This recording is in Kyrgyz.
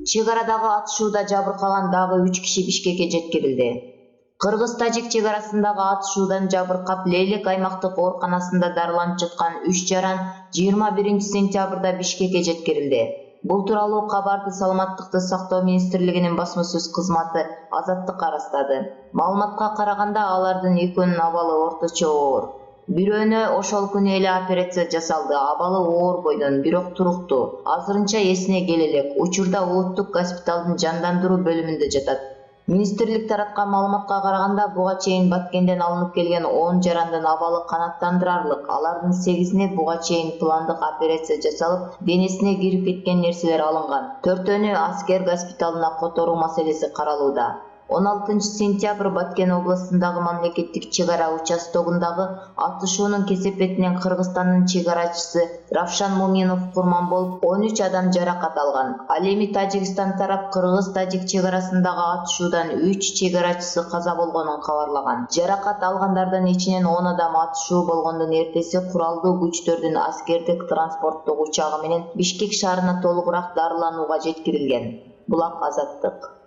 Чек арадагы атышууда жабыркаган дагы 3 киши Бишкекке жеткирилди. Кыргыз-тажик чек арасындагы атышуудан жабыркап Лейлек аймактык ооруканасында дарыланып жаткан 3 жаран 21 сентябрда Бишкекке жеткирилди. Бул тууралуу кабарды Саламаттыкты сактоо министрлигинин басма-сөз кызматы Азаттыкка ырастады. Маалыматка караганда алардын экөөнүн абалы орточо оор. Бирөөнө ошол күнү эле операция жасалды, абалы оор бойдон, бирок туруктуу. Азырынча эсине келе элек, учурда улуттук госпиталдын жандандыруу бөлүмүндө жатат. Министрлик тараткан маалыматка караганда, буга чейин Баткенден алынып келген 10 жарандын абалы канааттандырарлык. Алардын 8-ине буга чейин пландык операция жасалып, денесине кирип кеткен нерселер алынган. 4-өнү аскер госпиталына которуу маселеси каралууда. 16 сентябрь Баткен областындагы мамлекеттик чек ара участогундагы атышуунун кесепетинен Кыргызстандын чек арачысы Равшан Муминов курман болуп, 13 адам жаракат алган. Ал эми Тажикстан тарап Кыргыз-Тажик чек арасындагы атышуудан 3 чек арачысы каза болгонун кабарлаган. Жаракат алгандардын ичинен 10 адам атышуу болгондун эртеси куралдуу күчтөрдүн аскердик транспорттук учагы менен Бишкек шаарына толугураак дарыланууга жеткирилген. Булак Азаттык.